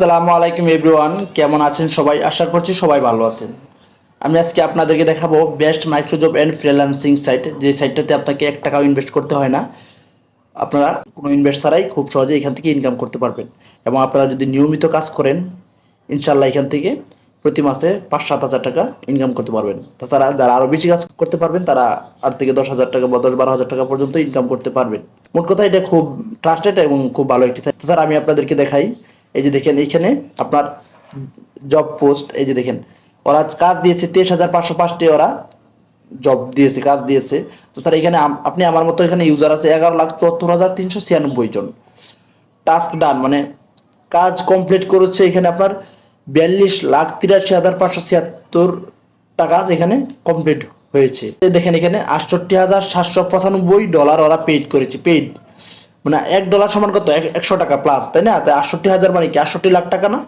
আসসালামু আলাইকুম এভরিওয়ান, কেমন আছেন সবাই? আশা করছি সবাই ভালো আছেন। আমি আজকে আপনাদেরকে দেখাবো best microjob and freelancing site, যে সাইটটাতে আপনাকে 1 টাকাও ইনভেস্ট করতে হয় না। আপনারা কোনো ইনভেস্ট ছাড়াই খুব সহজে এখান থেকে ইনকাম করতে পারবেন। এবং আপনারা যদি নিয়মিত কাজ করেন, ইনশাল্লাহ এখান থেকে প্রতি মাসে 5-7 হাজার টাকা ইনকাম করতে পারবেন। তাছাড়া যারা আরও বেশি কাজ করতে পারবেন তারা 8 থেকে 10 হাজার টাকা বা 10-12 হাজার টাকা পর্যন্ত ইনকাম করতে পারবেন। মোট কথা এটা খুব ট্রাস্টেড এবং খুব ভালো একটি সাইট। তাছাড়া আমি আপনাদেরকে দেখাই, এই যে দেখেন এইখানে আপনার জব পোস্ট, এই যে দেখেন ওরা কাজ দিয়েছে 23,505টি, ওরা জব দিয়েছে, কাজ দিয়েছে। তো স্যার এখানে আপনি আমার মতো এখানে ইউজার আছে 11,74,396 জন। টাস্ক ডান মানে কাজ কমপ্লিট করেছে এখানে আপনার 42,83,576 টাকা এখানে কমপ্লিট হয়েছে। দেখেন এখানে 68,795 ডলার ওরা পেইড করেছে। পেইড মানে $1 সমান কত? 100 টাকা প্লাস, তাই না? তাই 68,000 মানে কি 68 লাখ টাকা না?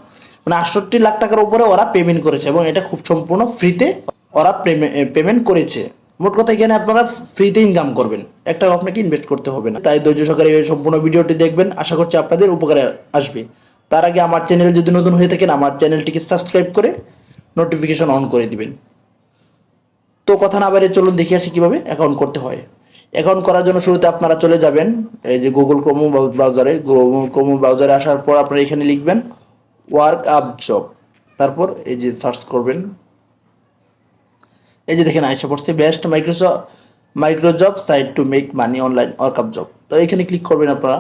মানে 68 লাখ টাকার উপরে ওরা পেমেন্ট করেছে এবং এটা খুব সম্পূর্ণ ফ্রিতে ওরা পেমেন্ট করেছে। মোট কথা এখানে আপনারা ফ্রিতে ইনকাম করবেন, 1 টাকা আপনাকে ইনভেস্ট করতে হবে না। তাই ধৈর্য সহকারে এই সম্পূর্ণ ভিডিওটি দেখবেন, আশা করছি আপনাদের উপকারে আসবে। তার আগে আমার চ্যানেল যদি নতুন হয়ে থাকেন, আমার চ্যানেলটিকে সাবস্ক্রাইব করে নোটিফিকেশন অন করে দিবেন। তো কথা না বাইরে চলুন দেখে আসি কীভাবে অ্যাকাউন্ট করতে হয়। অ্যাকাউন্ট করার জন্য শুরুতে আপনারা চলে যাবেন এই যে গুগল ক্রোম ব্রাউজারে আসার পর আপনারা এখানে লিখবেন ওয়ার্ক আপ জব, তারপর এই যে সার্চ করবেন। এই যে দেখেন আইসা পড়ছে best microjob site to make money online work up job. তো এখানে ক্লিক করবেন আপনারা।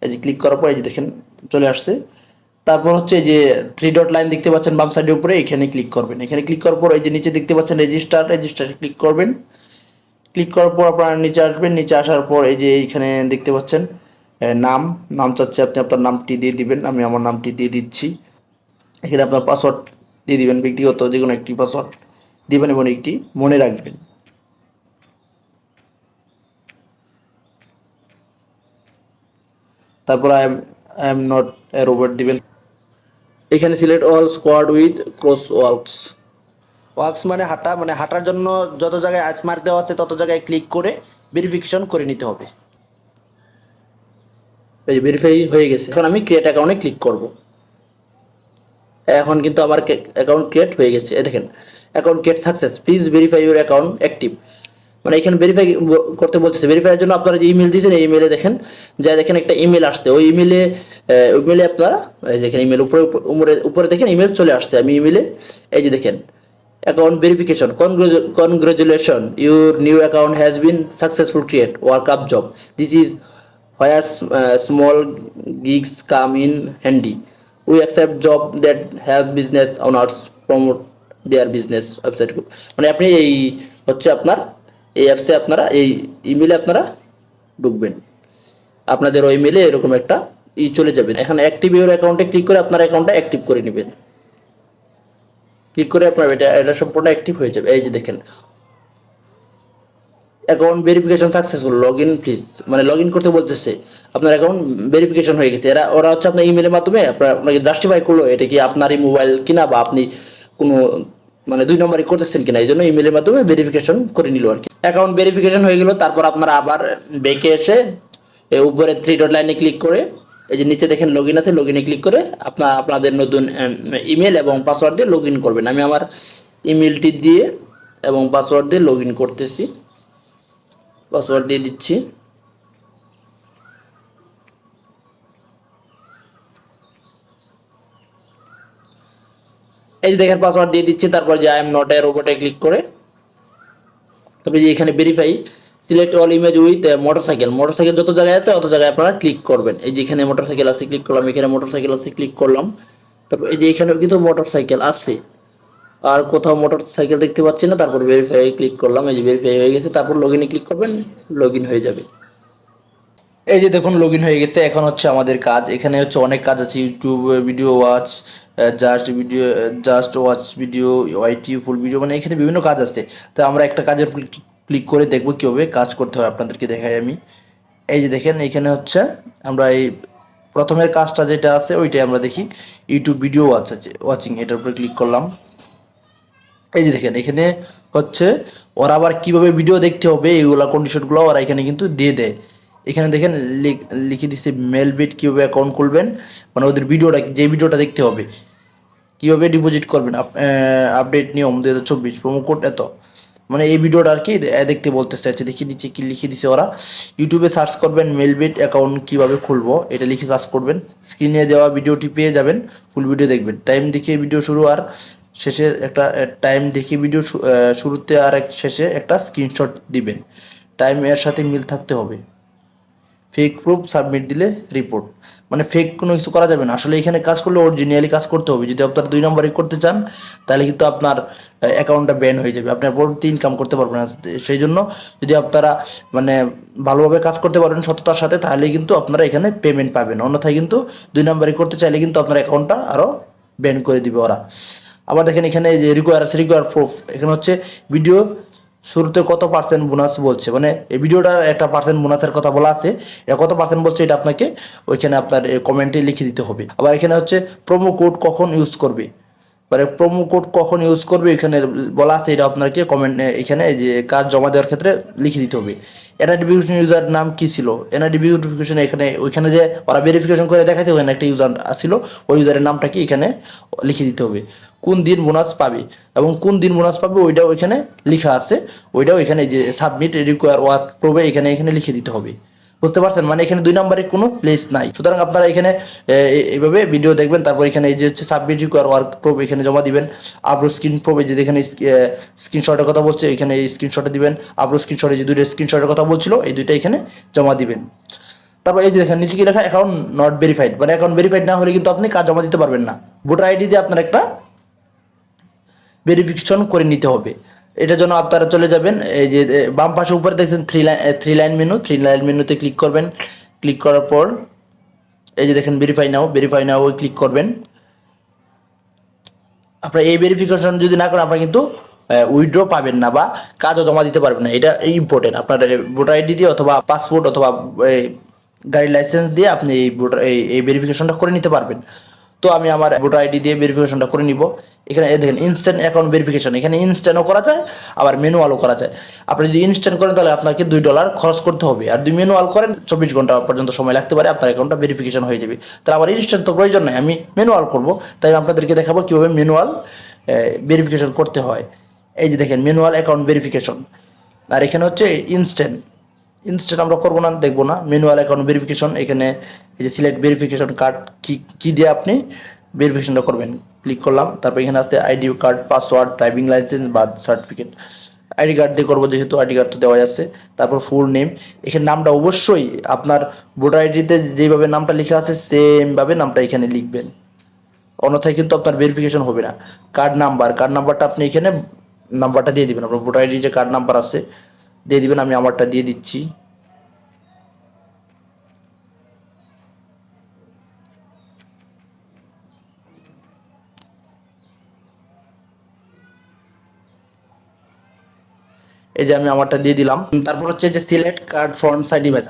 এই যে ক্লিক করার পর এই যে দেখেন চলে আসছে। তারপর হচ্ছে এই যে 3 ডট লাইন দেখতে পাচ্ছেন বাম সাইডের উপরে, এখানে ক্লিক করবেন। এখানে ক্লিক করার পর এই যে নিচে দেখতে পাচ্ছেন রেজিস্টারে ক্লিক করবেন। ক্লিক করার পর আপনারা নিচে আসবেন। নিচে আসার পর এই যে এইখানে দেখতে পাচ্ছেন নাম চাচ্ছে, আপনি আপনার নামটি দিয়ে দিবেন। আমি আমার নামটি দিয়ে দিচ্ছি। এখানে আপনার পাসওয়ার্ড দিয়ে দিবেন, ব্যক্তিগত যে কোনো একটি পাসওয়ার্ড দিবেন এবং একটি মনে রাখবেন। তারপর I am not A robot দিবেন। এখানে select all squad with cross works মানে হাঁটা, মানে হাঁটার জন্য যত জায়গায় মার্ক দেওয়া আছে তত জায়গায় ক্লিক করে ভেরিফিকেশন করে নিতে হবে। এই যে ভেরিফাই হয়ে গেছে। এখন আমি ক্রিয়েট অ্যাকাউন্টে ক্লিক করব। এখন কিন্তু আমার অ্যাকাউন্ট ক্রিয়েট হয়ে গেছে। দেখেন account create success, please verify your account active. মানে এখানে ভেরিফাই করতে বলতেছে। ভেরিফাইয়ের জন্য আপনারা যে ইমেল দিয়েছেন এই ইমেলে দেখেন যা দেখেন একটা ইমেল আসছে। ওই ইমেলে আপনারা এই দেখেন ইমেল উপরে দেখেন ইমেল চলে আসছে। আমি ইমেলে এই যে দেখেন account verification, congratulation, your new account has been successful, create work up job, this is where small gigs come in handy. We accept job that have business owners promote their business website. মানে আপনি এই হচ্ছে আপনার এই অ্যাপসে আপনারা এই ইমেলে আপনারা ঢুকবেন। আপনাদের ওই ইমেলে এরকম একটা চলে যাবেন। এখানে অ্যাক্টিভ ইউর অ্যাকাউন্টে ক্লিক করে আপনার অ্যাকাউন্টটা অ্যাক্টিভ করে নেবেন। ক্লিক করে আপনার এটা সম্পূর্ণ অ্যাক্টিভ হয়ে যাবে। এই যে দেখেন account verification successful, log in please, মানে লগ ইন করতে বলতেছে। আপনার অ্যাকাউন্ট ভেরিফিকেশন হয়ে গেছে। ওরা হচ্ছে আপনার ইমেলের মাধ্যমে আপনাকে জাস্টিফাই করলো এটা কি আপনারই মোবাইল কিনা বা আপনি কোনো মানে 2 নম্বরই করতেছেন কিনা, এই জন্য ইমেলের মাধ্যমে ভেরিফিকেশন করে নিল আর কি। অ্যাকাউন্ট ভেরিফিকেশন হয়ে গেল। তারপর আপনারা আবার ব্যাকে এসে উপরে 3 ডট লাইনে ক্লিক করে এই যে নিচে দেখেন লগ ইন আছে, লগ ইনে ক্লিক করে আপনাদের নতুন ইমেল এবং পাসওয়ার্ড দিয়ে লগ ইন করবেন। আমি আমার ইমেলটি দিয়ে এবং পাসওয়ার্ড দিয়ে লগ ইন করতেছি। পাসওয়ার্ড দিয়ে দিচ্ছি। এই যে দেখেন পাসওয়ার্ড দিয়ে দিচ্ছি। তারপর যে আই এম নট এ রোবটে ক্লিক করে তবে যে এখানে verify select all image with motorcycle যত জায়গায় আছে তত জায়গায় আপনারা ক্লিক করবেন। এই যে এখানে মোটরসাইকেল আছে ক্লিক করলাম, এখানে মোটরসাইকেল আছে ক্লিক করলাম। তারপর এই যে এখানেও কিন্তু মোটরসাইকেল আছে, আর কোথাও মোটরসাইকেল দেখতে পাচ্ছি না। তারপর ভেরিফাই ক্লিক করলাম, এই যে ভেরিফাই হয়ে গেছে। তারপর লগ ইনে ক্লিক করবেন, লগ ইন হয়ে যাবে। এই যে দেখুন লগ ইন হয়ে গেছে। এখন হচ্ছে আমাদের কাজ, এখানে হচ্ছে অনেক কাজ আছে। YouTube video watch, just watch video, YT full video, মানে এখানে বিভিন্ন কাজ আছে। তো আমরা একটা কাজের ক্লিক করে দেখবো কীভাবে কাজ করতে হয়, আপনাদেরকে দেখাই আমি। এই যে দেখেন এখানে হচ্ছে আমরা এই প্রথমের কাজটা যেটা আছে ওইটাই আমরা দেখি। ইউটিউব ভিডিও ওয়াচিং, এটার উপরে ক্লিক করলাম। এই যে দেখেন এখানে হচ্ছে ওরা আবার কীভাবে ভিডিও দেখতে হবে এইগুলা কন্ডিশনগুলো ওরা এখানে কিন্তু দিয়ে দেয়। এখানে দেখেন লিখে দিচ্ছে মেল বিট কীভাবে অ্যাকাউন্ট খুলবেন, মানে ওদের ভিডিওটা, যে ভিডিওটা দেখতে হবে, কীভাবে ডিপোজিট করবেন, আপডেট নিয়ম 2024 প্রোমো কোড এত, মানে এই ভিডিওটা আর কি দেখতে বলতে চাইছে। দেখি নিচে কি লিখে দিছে ওরা, ইউটিউবে সার্চ করবেন মেলবিট অ্যাকাউন্ট কীভাবে খুলবো, এটা লিখে সার্চ করবেন, স্ক্রিনে দেওয়া ভিডিওটি পেয়ে যাবেন, ফুল ভিডিও দেখবেন, টাইম দেখিয়ে ভিডিও শুরু আর শেষে একটা টাইম দেখিয়ে ভিডিও শুরুতে আর শেষে একটা স্ক্রিনশট দিবেন, টাইম এর সাথে মিল থাকতে হবে, ফেক প্রুফ সাবমিট দিলে রিপোর্ট, মানে ফেক কোনো কিছু করা যাবে না। আসলে এখানে কাজ করলে অরিজিনালি কাজ করতে হবে। যদি আপনারা 2 নম্বরে করতে চান তাহলে কিন্তু আপনার অ্যাকাউন্টটা ব্যান হয়ে যাবে, আপনার পরবর্তী ইনকাম করতে পারবেন না। সেই জন্য যদি আপনারা মানে ভালোভাবে কাজ করতে পারবেন সততার সাথে, তাহলে কিন্তু আপনারা এখানে পেমেন্ট পাবেন, অন্যথায় কিন্তু 2 নম্বরে করতে চাইলে কিন্তু আপনার অ্যাকাউন্টটা আরও ব্যান করে দিবে ওরা। আবার দেখেন এখানে যে রিকোয়ার প্রুফ, এখানে হচ্ছে ভিডিও শুরুতে কত পার্সেন্ট বোনাস বলছে, মানে এই ভিডিওটার একটা পার্সেন্ট বোনাসের কথা বলা আছে, এটা কত পার্সেন্ট বলছে এটা আপনাকে ওইখানে আপনার কমেন্টে লিখে দিতে হবে। আবার এখানে হচ্ছে প্রোমো কোড কখন ইউজ করবে, মানে প্রোমো কোড কখন ইউজ করবে এখানে বলা আছে, এটা আপনাকে কমেন্ট এখানে যে কার্ড জমা দেওয়ার ক্ষেত্রে লিখে দিতে হবে। এনআইডি ভেরিফিকেশন ইউজার নাম কি ছিল, এনআইডি ভেরিফিকেশন এখানে ওইখানে যে ওরা ভেরিফিকেশন করে দেখাইতে ওখানে একটা ইউজার ছিল, ওই ইউজারের নামটা কি এখানে লিখে দিতে হবে, কোন দিন বোনাস পাবে এবং কোন দিন বোনাস পাবে ওইটাও ওইখানে লেখা আছে, ওইটাও এখানে যে সাবমিট রিকোয়ার ওয়ার্ক প্রবে এখানে লিখে দিতে হবে। বুঝতে পারছেন, মানে এখানে 2 নম্বরে কোনো প্লেস নাই। সুতরাং আপনারা এখানে এইভাবে ভিডিও দেখবেন, তারপর এখানে এই যে হচ্ছে সাবমিট রিকোয়ার ওয়ার্ক প্রুফ এখানে জমা দিবেন, আপলোড স্ক্রিন প্রুফ যে এখানে স্ক্রিনশটের কথা বলছে এখানে এই স্ক্রিনশটে দিবেন, আপলোড স্ক্রিনশটে যে 2টা স্ক্রিনশটের কথা বলছিল এই 2টা এখানে জমা দিবেন। তারপর এই যে দেখেন নিচে কি লেখা, অ্যাকাউন্ট নট ভেরিফাইড, মানে অ্যাকাউন্ট ভেরিফাইড না হলে কিন্তু আপনি কাজ জমা দিতে পারবেন না। ভোটার আইডি দিয়ে আপনার একটা ভেরিফিকেশন করে নিতে হবে। এটার জন্য আপনারা চলে যাবেন এই যে বাম পাশে উপরে দেখছেন থ্রি লাইন মেনুতে ক্লিক করবেন, ক্লিক করার পর এই যে দেখেন ভেরিফাই নাও ক্লিক করবেন। আপনার এই ভেরিফিকেশন যদি না করেন আপনার কিন্তু উইথড্র পাবেন না বা কাজও জমা দিতে পারবেন না, এটা ইম্পর্টেন্ট। আপনার ভোটার আইডি দিয়ে অথবা পাসপোর্ট অথবা গাড়ির লাইসেন্স দিয়ে আপনি এই ভেরিফিকেশনটা করে নিতে পারবেন। তো আমি আমার ভোটার আইডি দিয়ে ভেরিফিকেশনটা করে নিব। এখানে দেখেন ইনস্ট্যান্ট অ্যাকাউন্ট ভেরিফিকেশন, এখানে ইনস্ট্যান্টও করা যায় আবার ম্যানুয়ালও করা যায়। আপনি যদি ইনস্ট্যান্ট করেন তাহলে আপনাকে $2 খরচ করতে হবে, আর যদি ম্যানুয়াল করেন 24 ঘন্টা পর্যন্ত সময় লাগতে পারে, আপনার অ্যাকাউন্টটা ভেরিফিকেশন হয়ে যাবে। তাহলে আমার ইনস্ট্যান্ট তো প্রয়োজন নাই, আমি ম্যানুয়াল করব, তাই আপনাদেরকে দেখাবো কীভাবে ম্যানুয়াল ভেরিফিকেশন করতে হয়। এই যে দেখেন ম্যানুয়াল অ্যাকাউন্ট ভেরিফিকেশন, আর এখানে হচ্ছে ইনস্ট্যান্ট আমরা করবো না, দেখবো না। ম্যানুয়াল অ্যাকাউন্ট ভেরিফিকেশন, এখানে এই যে সিলেক্ট ভেরিফিকেশন কার্ড কি দিয়ে আপনি ভেরিফিকেশনটা করবেন, ক্লিক করলাম। তারপর এখানে আছে ID card, password, driving licence, birth certificate. ID card দিয়ে করবো যেহেতু আইডি কার্ড তো দেওয়াই আছে। তারপর ফুল নেম, এখানে নামটা অবশ্যই আপনার ভোটার আইডিতে যেভাবে নামটা লেখা আছে সেমভাবে নামটা এখানে লিখবেন, অন্যথায় কিন্তু আপনার ভেরিফিকেশন হবে না। কার্ড নাম্বারটা আপনি এখানে নাম্বারটা দিয়ে দিবেন, আপনার ভোটার আইডি যে কার্ড নাম্বার আছে দিয়ে দিবেন, আমি আমারটা দিয়ে দিচ্ছি। এই যে আমি আমারটা দিয়ে দিলাম। তারপর হচ্ছে যে select card front side image,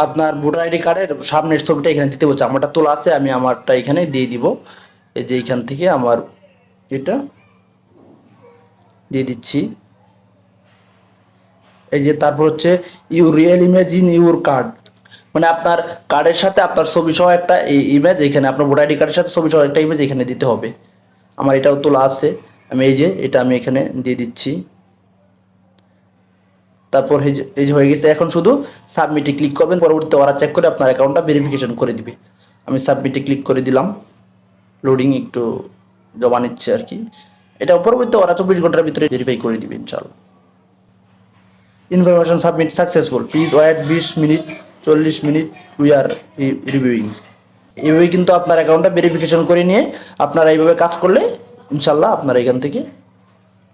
আপনার ভোটার আইডি কার্ডের সামনের ছবিটা এখানে দিতে বলছে, আমারটা তোলা আছে, আমি আমারটা এখানে দিয়ে দিব। এই যে এইখান থেকে আমার এটা দিয়ে দিচ্ছি। এই যে তারপর হচ্ছে your real image in your card, মানে আপনার কার্ডের সাথে আপনার ছবি সহ একটা ইমেজ এখানে, আপনার ভোটার আইডি কার্ডের সাথে ছবি সহ একটা ইমেজ এখানে দিতে হবে। আমার এটাও তোলা আছে, আমি এটা আমি এখানে দিয়ে দিচ্ছি। তারপর এই যে হয়ে গেছে, এখন শুধু সাবমিটে ক্লিক করবেন, পরবর্তীতে ওরা চেক করে আপনার অ্যাকাউন্টটা ভেরিফিকেশন করে দিবে। আমি সাবমিটে ক্লিক করে দিলাম, লোডিং একটু জমা নিচ্ছে আর কি। এটা পরবর্তীতে ওরা 24 ঘন্টার ভিতরে ভেরিফাই করে দিবে ইনশাআল্লাহ। Information submit successful, please wait 20 minute 40 minute, we are reviewing. এইভাবে কিন্তু আপনার অ্যাকাউন্টটা ভেরিফিকেশন করে নিয়ে আপনারা এইভাবে কাজ করলে ইনশাল্লাহ আপনারা এখান থেকে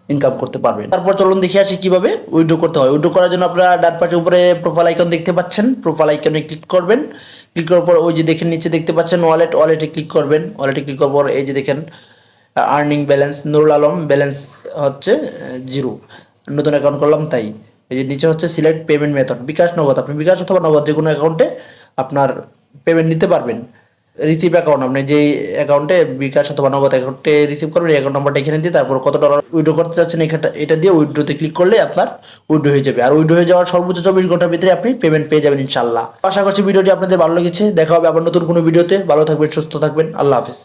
ইনকাম করতে পারবেন। তারপর চলুন দেখে আসি কিভাবে উইথড্র করতে হয়। উইথড্র করার জন্য আপনারা ডান পাশে উপরে প্রোফাইল আইকন দেখতে পাচ্ছেন, প্রোফাইল আইকনে ক্লিক করবেন। ক্লিক করার পর ওই যে দেখেন নিচে দেখতে পাচ্ছেন ওয়ালেটে ক্লিক করবেন। ওয়ালেটে ক্লিক করার পর এই যে দেখেন earning balance, Nurul Alam, balance হচ্ছে 0, নতুন অ্যাকাউন্ট করলাম তাই। এই যে নিচে হচ্ছে সিলেক্ট পেমেন্ট মেথড, বিকাশ, নগদ, আপনি বিকাশ অথবা নগদ যে কোনো অ্যাকাউন্টে আপনার পেমেন্ট নিতে পারবেন। রিসিভ অ্যাকাউন্ট, আপনি যেই অ্যাকাউন্টে বিকাশ অথবা নগদ অ্যাকাউন্টে রিসিভ করবেন এই অ্যাকাউন্ট নাম্বারটা এখানে দিয়ে তারপর কত ডলার উইথড্র করতে চাচ্ছেন এখানটা এটা দিয়ে উইথড্রোতে ক্লিক করলে আপনার উইথড্র হয়ে যাবে। আর উইথড্র হয়ে যাওয়ার সর্বোচ্চ 24 ঘন্টার ভিতরে আপনি পেমেন্ট পেয়ে যাবেন ইনশাল্লাহ। আশা করছি ভিডিওটি আপনাদের ভালো লেগেছে। দেখা হবে আবার নতুন কোনো ভিডিওতে। ভালো থাকবেন, সুস্থ থাকবেন, আল্লাহ হাফেজ।